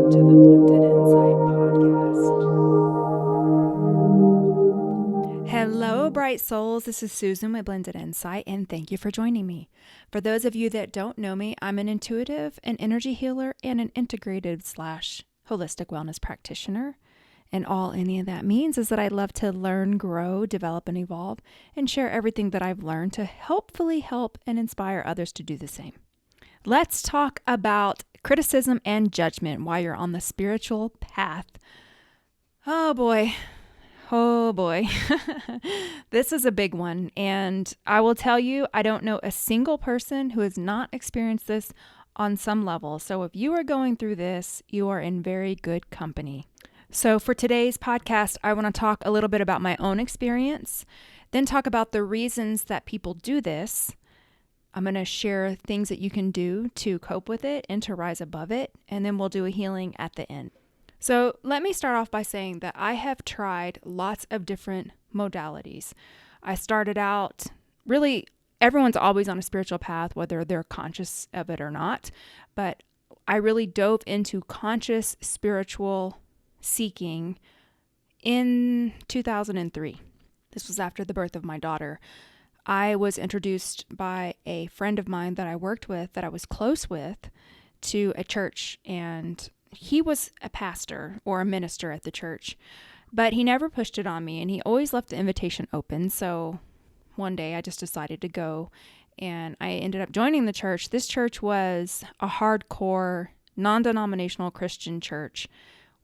Welcome to the Blended Insight podcast. Hello, bright souls. This is Susan with Blended Insight, and thank you for joining me. For those of you that don't know me, I'm an intuitive, an energy healer, and an integrative / holistic wellness practitioner. And all any of that means is that I love to learn, grow, develop, and evolve, and share everything that I've learned to hopefully help and inspire others to do the same. Let's talk about criticism and judgment while you're on the spiritual path. Oh boy. This is a big one. And I will tell you, I don't know a single person who has not experienced this on some level. So if you are going through this, you are in very good company. So for today's podcast, I want to talk a little bit about my own experience, then talk about the reasons that people do this. I'm going to share things that you can do to cope with it and to rise above it, and then we'll do a healing at the end. So let me start off by saying that I have tried lots of different modalities. I started out, really, everyone's always on a spiritual path, whether they're conscious of it or not, but I really dove into conscious spiritual seeking in 2003. This was after the birth of my daughter. I was introduced by a friend of mine that I worked with, that I was close with, to a church, and he was a pastor or a minister at the church, but he never pushed it on me, and he always left the invitation open. So one day I just decided to go, and I ended up joining the church. This church was a hardcore, non-denominational Christian church.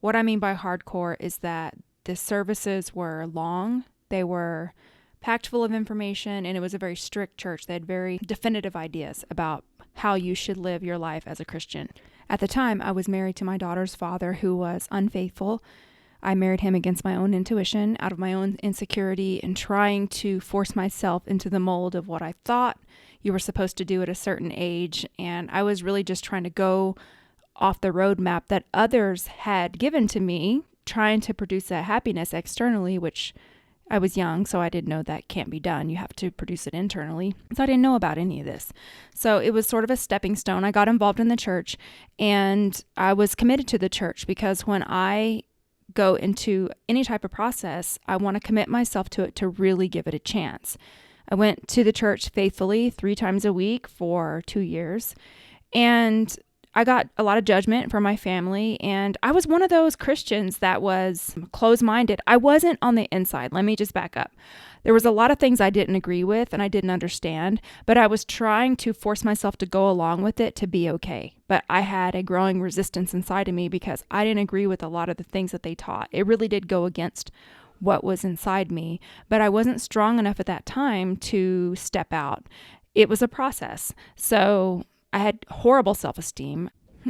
What I mean by hardcore is that the services were long, they were packed full of information, and it was a very strict church. They had very definitive ideas about how you should live your life as a Christian. At the time, I was married to my daughter's father, who was unfaithful. I married him against my own intuition, out of my own insecurity, and trying to force myself into the mold of what I thought you were supposed to do at a certain age. And I was really just trying to go off the roadmap that others had given to me, trying to produce that happiness externally, which I was young, so I didn't know that can't be done. You have to produce it internally. So I didn't know about any of this. So it was sort of a stepping stone. I got involved in the church, and I was committed to the church because when I go into any type of process, I want to commit myself to it to really give it a chance. I went to the church faithfully 3 times a week for 2 years, and I got a lot of judgment from my family, and I was one of those Christians that was closed-minded. I wasn't on the inside. Let me just back up. There was a lot of things I didn't agree with and I didn't understand, but I was trying to force myself to go along with it to be okay. But I had a growing resistance inside of me because I didn't agree with a lot of the things that they taught. It really did go against what was inside me, but I wasn't strong enough at that time to step out. It was a process. So I had horrible self-esteem.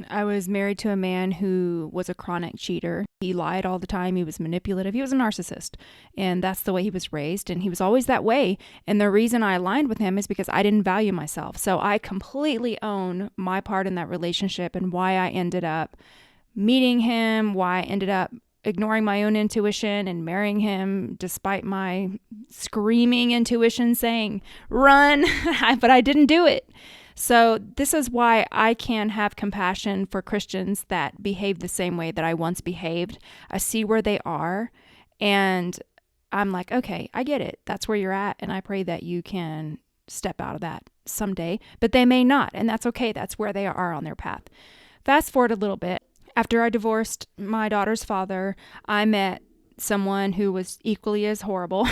I was married to a man who was a chronic cheater. He lied all the time. He was manipulative. He was a narcissist. And that's the way he was raised. And he was always that way. And the reason I aligned with him is because I didn't value myself. So I completely own my part in that relationship and why I ended up meeting him, why I ended up ignoring my own intuition and marrying him despite my screaming intuition saying, run, but I didn't do it. So this is why I can have compassion for Christians that behave the same way that I once behaved. I see where they are, and I'm like, okay, I get it. That's where you're at, and I pray that you can step out of that someday, but they may not, and that's okay. That's where they are on their path. Fast forward a little bit. After I divorced my daughter's father, I met someone who was equally as horrible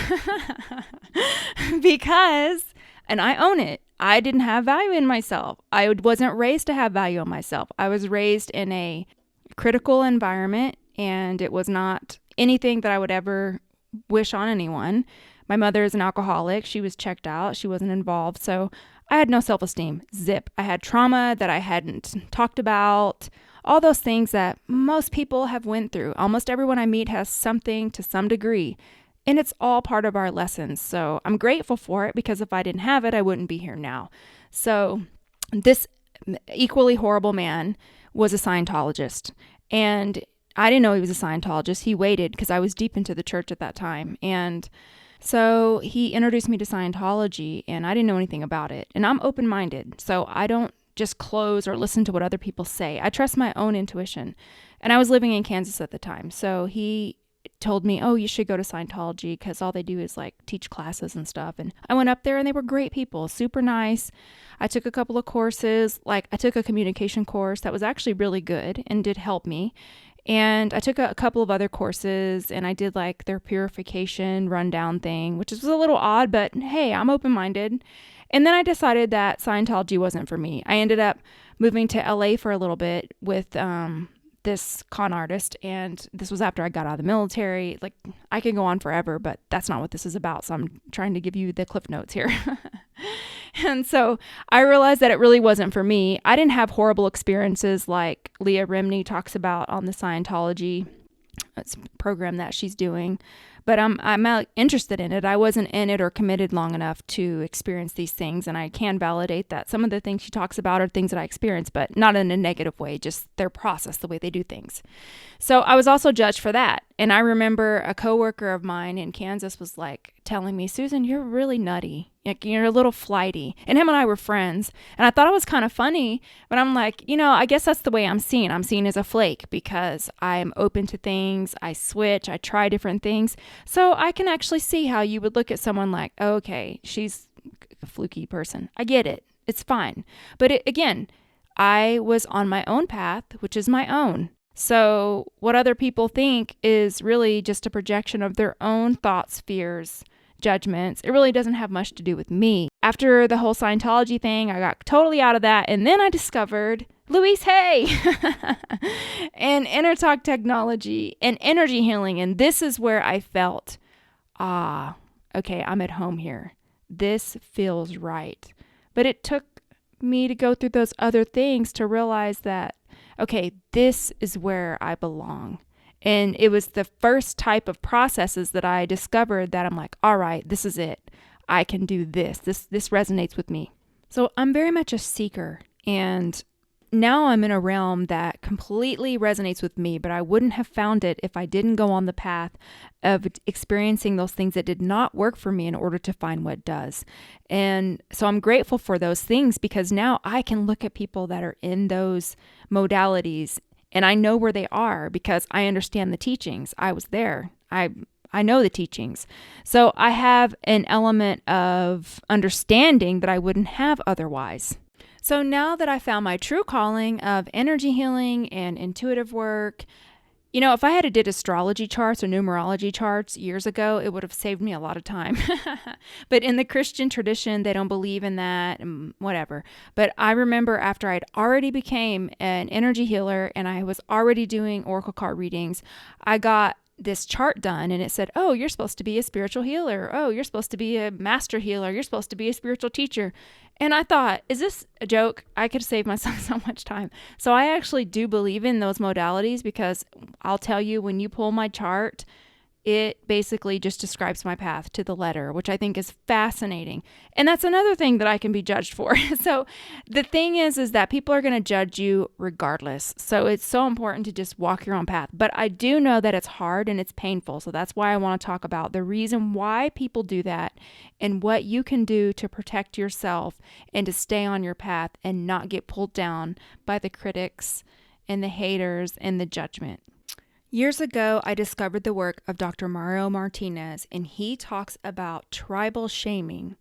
because, and I own it, I didn't have value in myself. I wasn't raised to have value in myself. I was raised in a critical environment, and it was not anything that I would ever wish on anyone. My mother is an alcoholic. She was checked out. She wasn't involved. So I had no self-esteem. Zip. I had trauma that I hadn't talked about. All those things that most people have went through. Almost everyone I meet has something to some degree. And it's all part of our lessons. So I'm grateful for it because if I didn't have it, I wouldn't be here now. So this equally horrible man was a Scientologist. And I didn't know he was a Scientologist. He waited because I was deep into the church at that time. And so he introduced me to Scientology, and I didn't know anything about it. And I'm open-minded. So I don't just close or listen to what other people say. I trust my own intuition. And I was living in Kansas at the time. So he told me, oh, you should go to Scientology because all they do is like teach classes and stuff. And I went up there and they were great people, super nice. I took a couple of courses. Like I took a communication course that was actually really good and did help me. And I took a couple of other courses and I did like their purification rundown thing, which was a little odd, but hey, I'm open-minded. And then I decided that Scientology wasn't for me. I ended up moving to LA for a little bit with this con artist, and this was after I got out of the military. Like, I could go on forever, but that's not what this is about, so I'm trying to give you the cliff notes here. And so I realized that it really wasn't for me. I didn't have horrible experiences like Leah Remini talks about on the Scientology program that she's doing, but I'm interested in it. I wasn't in it or committed long enough to experience these things, and I can validate that some of the things she talks about are things that I experienced, but not in a negative way, just their process, the way they do things. So I was also judged for that. And I remember a coworker of mine in Kansas was like telling me, Susan, you're really nutty. Like, you're a little flighty. And him and I were friends. And I thought it was kind of funny, but I'm like, I guess that's the way I'm seen. I'm seen as a flake because I'm open to things. I switch. I try different things. So I can actually see how you would look at someone like, oh, okay, she's a fluky person. I get it. It's fine. But again, I was on my own path, which is my own. So what other people think is really just a projection of their own thoughts, fears, judgments. It really doesn't have much to do with me. After the whole Scientology thing, I got totally out of that. And then I discovered Louise Hay and inner talk technology and energy healing. And this is where I felt, okay, I'm at home here. This feels right. But it took me to go through those other things to realize that, okay, this is where I belong. And it was the first type of processes that I discovered that I'm like, all right, this is it. I can do this. This resonates with me. So I'm very much a seeker. And now I'm in a realm that completely resonates with me, but I wouldn't have found it if I didn't go on the path of experiencing those things that did not work for me in order to find what does. And so I'm grateful for those things because now I can look at people that are in those modalities and I know where they are because I understand the teachings. I was there. I know the teachings. So I have an element of understanding that I wouldn't have otherwise. So now that I found my true calling of energy healing and intuitive work, if I had did astrology charts or numerology charts years ago, it would have saved me a lot of time. But in the Christian tradition, they don't believe in that and whatever. But I remember after I'd already became an energy healer and I was already doing oracle card readings, I got this chart done and it said, oh, you're supposed to be a spiritual healer. Oh, you're supposed to be a master healer. You're supposed to be a spiritual teacher. And I thought, is this a joke? I could save myself so much time. So I actually do believe in those modalities because I'll tell you, when you pull my chart, it basically just describes my path to the letter, which I think is fascinating. And that's another thing that I can be judged for. So the thing is that people are going to judge you regardless. So it's so important to just walk your own path. But I do know that it's hard and it's painful. So that's why I want to talk about the reason why people do that and what you can do to protect yourself and to stay on your path and not get pulled down by the critics and the haters and the judgment. Years ago, I discovered the work of Dr. Mario Martinez, and he talks about tribal shaming.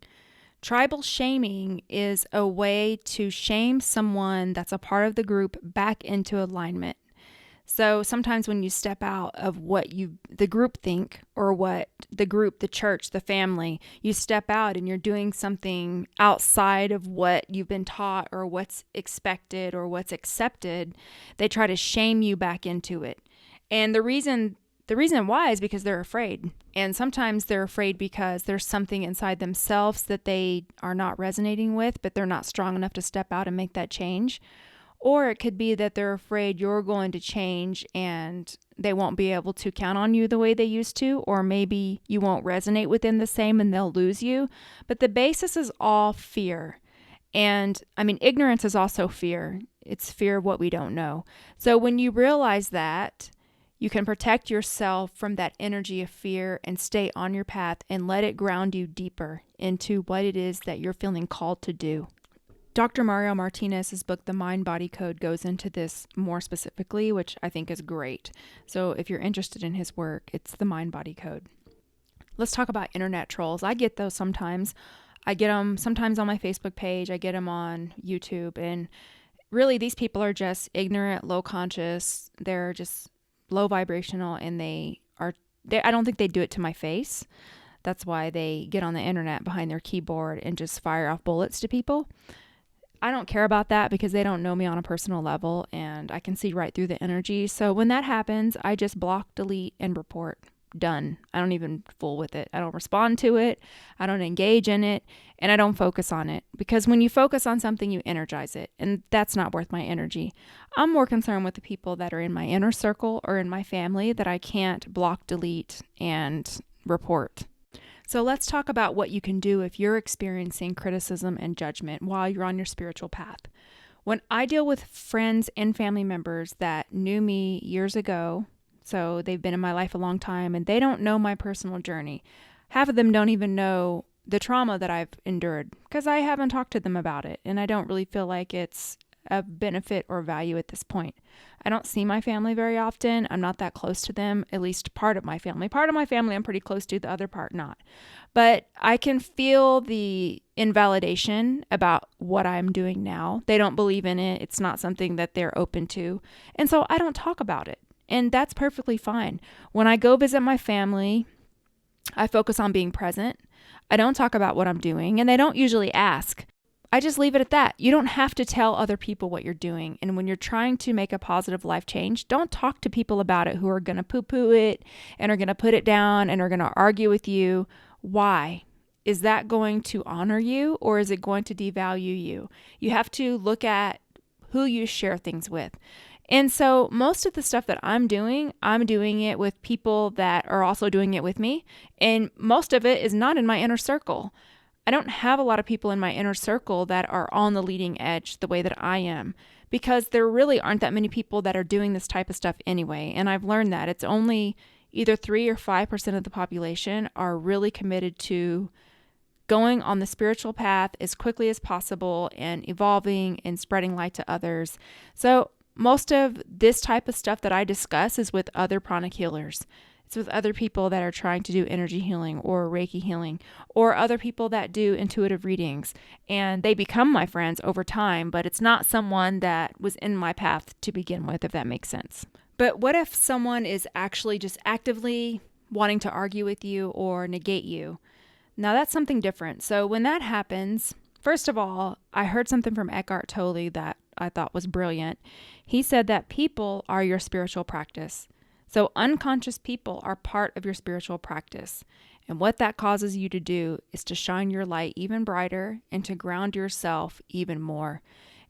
Tribal shaming is a way to shame someone that's a part of the group back into alignment. So sometimes when you step out of what the group think or what the group, the church, the family, you step out and you're doing something outside of what you've been taught or what's expected or what's accepted, they try to shame you back into it. And the reason why is because they're afraid. And sometimes they're afraid because there's something inside themselves that they are not resonating with, but they're not strong enough to step out and make that change. Or it could be that they're afraid you're going to change and they won't be able to count on you the way they used to, or maybe you won't resonate with them the same and they'll lose you. But the basis is all fear. And ignorance is also fear. It's fear of what we don't know. So when you realize that, you can protect yourself from that energy of fear and stay on your path and let it ground you deeper into what it is that you're feeling called to do. Dr. Mario Martinez's book, The Mind-Body Code, goes into this more specifically, which I think is great. So if you're interested in his work, it's The Mind-Body Code. Let's talk about internet trolls. I get those sometimes. I get them sometimes on my Facebook page. I get them on YouTube. And really, these people are just ignorant, low conscious. They're just low vibrational, and I don't think they do it to my face. That's why they get on the internet behind their keyboard and just fire off bullets to people. I don't care about that because they don't know me on a personal level, and I can see right through the energy. So when that happens, I just block, delete, and report. Done. I don't even fool with it. I don't respond to it. I don't engage in it, and I don't focus on it, because when you focus on something, you energize it, and that's not worth my energy. I'm more concerned with the people that are in my inner circle or in my family that I can't block, delete, and report. So let's talk about what you can do if you're experiencing criticism and judgment while you're on your spiritual path. When I deal with friends and family members that knew me years ago, so they've been in my life a long time, and they don't know my personal journey. Half of them don't even know the trauma that I've endured because I haven't talked to them about it, and I don't really feel like it's of benefit or value at this point. I don't see my family very often. I'm not that close to them, at least part of my family. Part of my family I'm pretty close to, the other part not. But I can feel the invalidation about what I'm doing now. They don't believe in it. It's not something that they're open to. And so I don't talk about it. And that's perfectly fine. When I go visit my family, I focus on being present. I don't talk about what I'm doing, and they don't usually ask. I just leave it at that. You don't have to tell other people what you're doing. And when you're trying to make a positive life change, don't talk to people about it who are going to poo-poo it and are going to put it down and are going to argue with you. Why? Is that going to honor you, or is it going to devalue you? You have to look at who you share things with. And so most of the stuff that I'm doing it with people that are also doing it with me. And most of it is not in my inner circle. I don't have a lot of people in my inner circle that are on the leading edge the way that I am, because there really aren't that many people that are doing this type of stuff anyway. And I've learned that it's only either 3 or 5% of the population are really committed to going on the spiritual path as quickly as possible and evolving and spreading light to others. So most of this type of stuff that I discuss is with other pranic healers. It's with other people that are trying to do energy healing or Reiki healing, or other people that do intuitive readings. And they become my friends over time, but it's not someone that was in my path to begin with, if that makes sense. But what if someone is actually just actively wanting to argue with you or negate you? Now that's something different. So when that happens, first of all, I heard something from Eckhart Tolle that I thought was brilliant. He said that people are your spiritual practice. So unconscious people are part of your spiritual practice. And what that causes you to do is to shine your light even brighter and to ground yourself even more.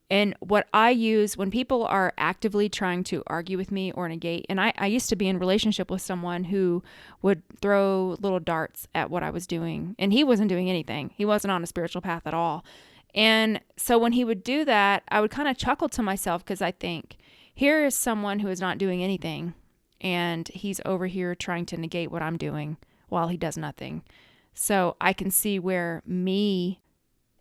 And what I use when people are actively trying to argue with me or negate, and I used to be in relationship with someone who would throw little darts at what I was doing, and he wasn't doing anything. He wasn't on a spiritual path at all. And so when he would do that, I would kind of chuckle to myself, because I think, here is someone who is not doing anything, and he's over here trying to negate what I'm doing while he does nothing. So I can see where me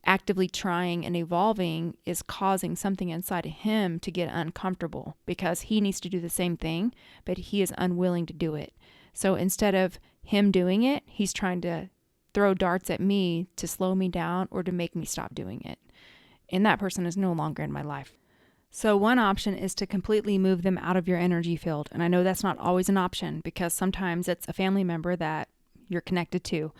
actively trying and evolving is causing something inside of him to get uncomfortable, because he needs to do the same thing, but he is unwilling to do it. So instead of him doing it, he's trying to throw darts at me to slow me down or to make me stop doing it. And that person is no longer in my life. So one option is to completely move them out of your energy field. And I know that's not always an option, because sometimes it's a family member that you're connected to.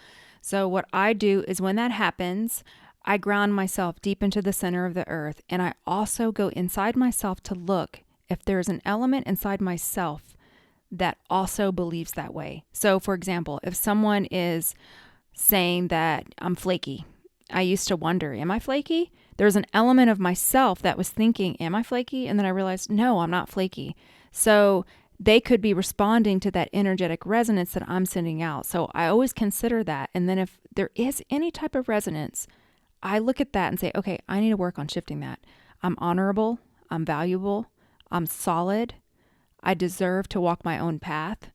So what I do is, when that happens, I ground myself deep into the center of the earth, and I also go inside myself to look if there's an element inside myself that also believes that way. So for example, if someone is saying that I'm flaky, I used to wonder, am I flaky? There's an element of myself that was thinking, am I flaky? And then I realized, no, I'm not flaky. So they could be responding to that energetic resonance that I'm sending out. So I always consider that. And then if there is any type of resonance, I look at that and say, okay, I need to work on shifting that. I'm honorable. I'm valuable. I'm solid. I deserve to walk my own path.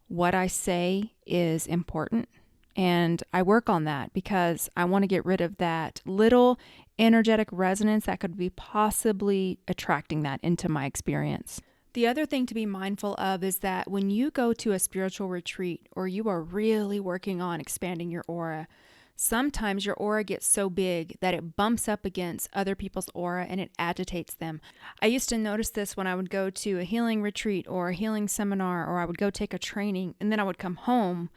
What I say is important. And I work on that because I want to get rid of that little energetic resonance that could be possibly attracting that into my experience. The other thing to be mindful of is that when you go to a spiritual retreat or you are really working on expanding your aura, sometimes your aura gets so big that it bumps up against other people's aura and it agitates them. I used to notice this when I would go to a healing retreat or a healing seminar, or I would go take a training and then I would come home.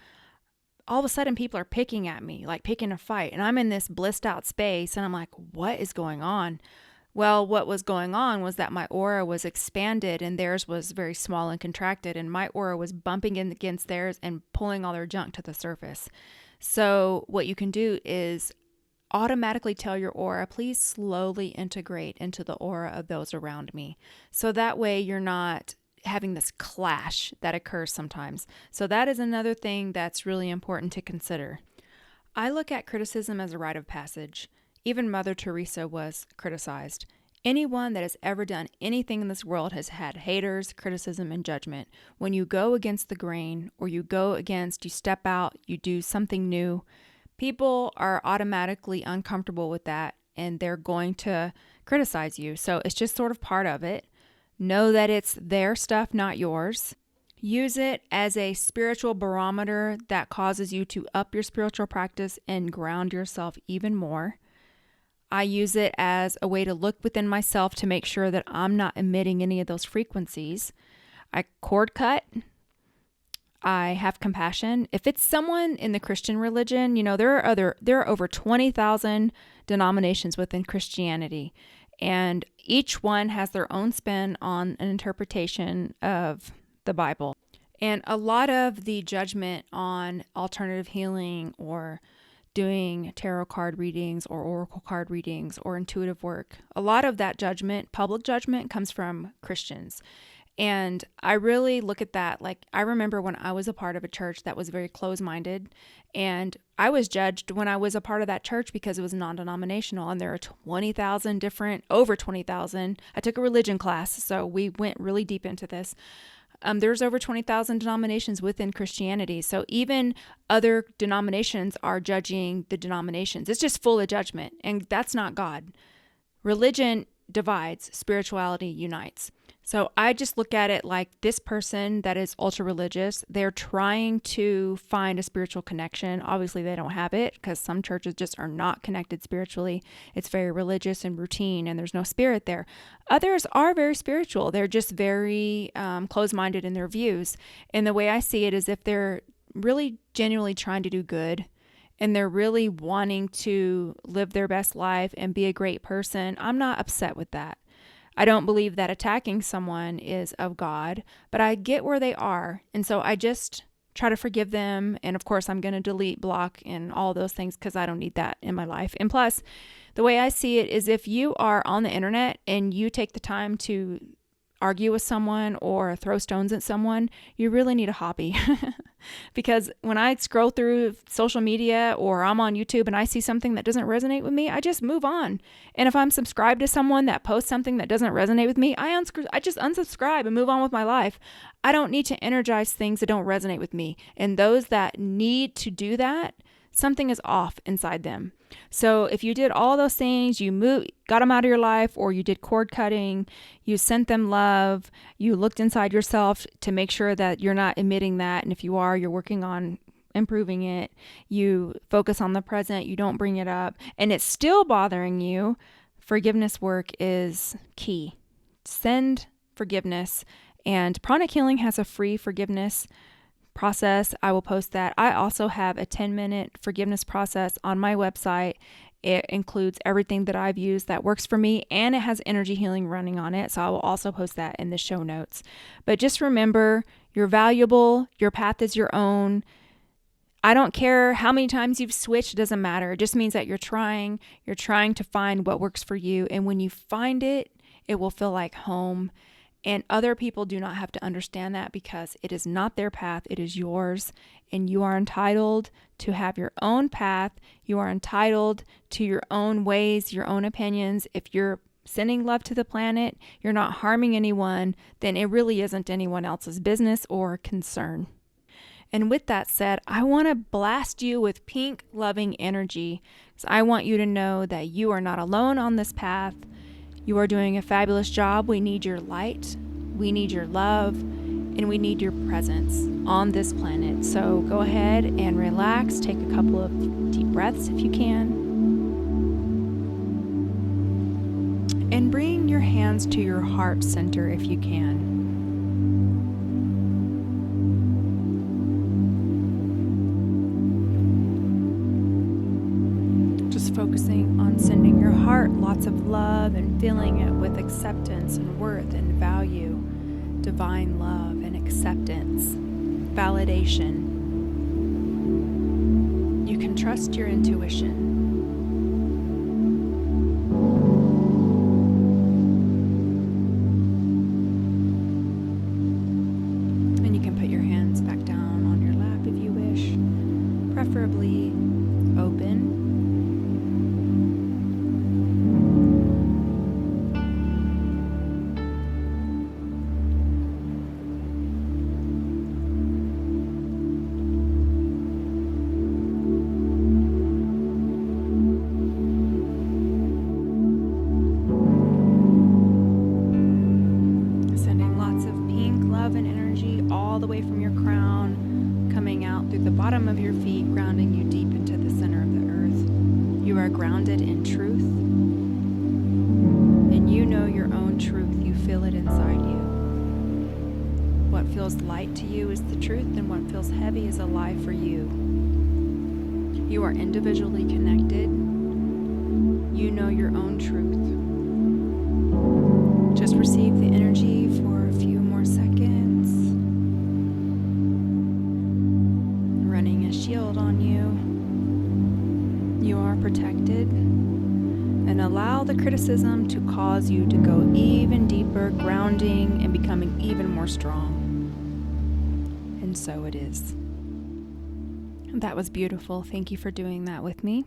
All of a sudden people are picking at me, like picking a fight, and I'm in this blissed out space and I'm like, what is going on? Well, what was going on was that my aura was expanded and theirs was very small and contracted, and my aura was bumping in against theirs and pulling all their junk to the surface. So what you can do is automatically tell your aura, please slowly integrate into the aura of those around me. So that way you're not having this clash that occurs sometimes. So that is another thing that's really important to consider. I look at criticism as a rite of passage. Even Mother Teresa was criticized. Anyone that has ever done anything in this world has had haters, criticism, and judgment. When you go against the grain, or you step out, you do something new, people are automatically uncomfortable with that and they're going to criticize you. So it's just sort of part of it. Know that it's their stuff, not yours. Use it as a spiritual barometer that causes you to up your spiritual practice and ground yourself even more. I use it as a way to look within myself to make sure that I'm not emitting any of those frequencies. I cord cut. I have compassion. If it's someone in the Christian religion, there are over 20,000 denominations within Christianity, and each one has their own spin on an interpretation of the Bible. And a lot of the judgment on alternative healing or doing tarot card readings or oracle card readings or intuitive work, a lot of that judgment, public judgment, comes from Christians. And I really look at that. Like, I remember when I was a part of a church that was very closed-minded, and I was judged when I was a part of that church because it was non-denominational, and there are over 20,000. I took a religion class, so we went really deep into this. There's over 20,000 denominations within Christianity. So even other denominations are judging the denominations. It's just full of judgment, and that's not God. Religion divides, spirituality unites. So I just look at it like this person that is ultra religious, they're trying to find a spiritual connection. Obviously, they don't have it because some churches just are not connected spiritually. It's very religious and routine, and there's no spirit there. Others are very spiritual. They're just very closed-minded in their views. And the way I see it is if they're really genuinely trying to do good, and they're really wanting to live their best life and be a great person, I'm not upset with that. I don't believe that attacking someone is of God, but I get where they are. And so I just try to forgive them. And of course, I'm going to delete, block, and all those things because I don't need that in my life. And plus, the way I see it is if you are on the internet and you take the time to argue with someone or throw stones at someone, you really need a hobby. Because when I scroll through social media or I'm on YouTube and I see something that doesn't resonate with me, I just move on. And if I'm subscribed to someone that posts something that doesn't resonate with me, I just unsubscribe and move on with my life. I don't need to energize things that don't resonate with me. And those that need to do that, something is off inside them. So if you did all those things, got them out of your life, or you did cord cutting, you sent them love, you looked inside yourself to make sure that you're not emitting that. And if you are, you're working on improving it. You focus on the present, you don't bring it up, and it's still bothering you. Forgiveness work is key. Send forgiveness. And Pranic Healing has a free forgiveness process. I will post that. I also have a 10-minute forgiveness process on my website. It includes everything that I've used that works for me, and it has energy healing running on it. So I will also post that in the show notes. But just remember, you're valuable. Your path is your own. I don't care how many times you've switched. It doesn't matter. It just means that you're trying to find what works for you. And when you find it, it will feel like home. And other people do not have to understand that because it is not their path, it is yours. And you are entitled to have your own path. You are entitled to your own ways, your own opinions. If you're sending love to the planet, you're not harming anyone, then it really isn't anyone else's business or concern. And with that said, I want to blast you with pink loving energy. So I want you to know that you are not alone on this path. You are doing a fabulous job. We need your light, we need your love, and we need your presence on this planet. So go ahead and relax. Take a couple of deep breaths if you can. And bring your hands to your heart center if you can. Just focusing on sending your heart lots of love and filling it with acceptance and worth and value, divine love and acceptance, validation. You can trust your intuition. And you can put your hands back down on your lap if you wish, preferably open. All the way from your crown, coming out through the bottom of your feet, grounding you deep into the center of the earth. You are grounded in truth, and you know your own truth. You feel it inside you. What feels light to you is the truth, and what feels heavy is a lie for you. You are individually connected. You know your own truth. Just receive the energy for a few more seconds. Running a shield on you. You are protected. And allow the criticism to cause you to go even deeper, grounding and becoming even more strong. And so it is. That was beautiful. Thank you for doing that with me.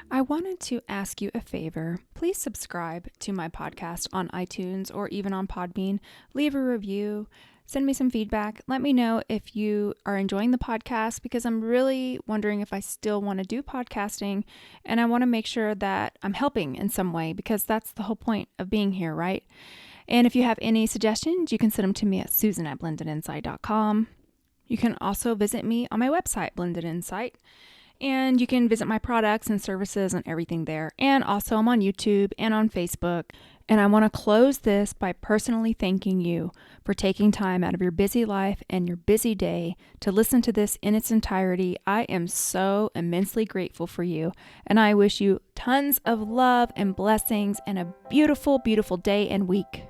I wanted to ask you a favor. Please subscribe to my podcast on iTunes or even on Podbean. Leave a review. Send me some feedback. Let me know if you are enjoying the podcast, because I'm really wondering if I still want to do podcasting, and I want to make sure that I'm helping in some way, because that's the whole point of being here, right? And if you have any suggestions, you can send them to me at susan@blendedinsight.com. You can also visit me on my website, Blended Insight, and you can visit my products and services and everything there. And also I'm on YouTube and on Facebook. And I want to close this by personally thanking you for taking time out of your busy life and your busy day to listen to this in its entirety. I am so immensely grateful for you, and I wish you tons of love and blessings and a beautiful, beautiful day and week.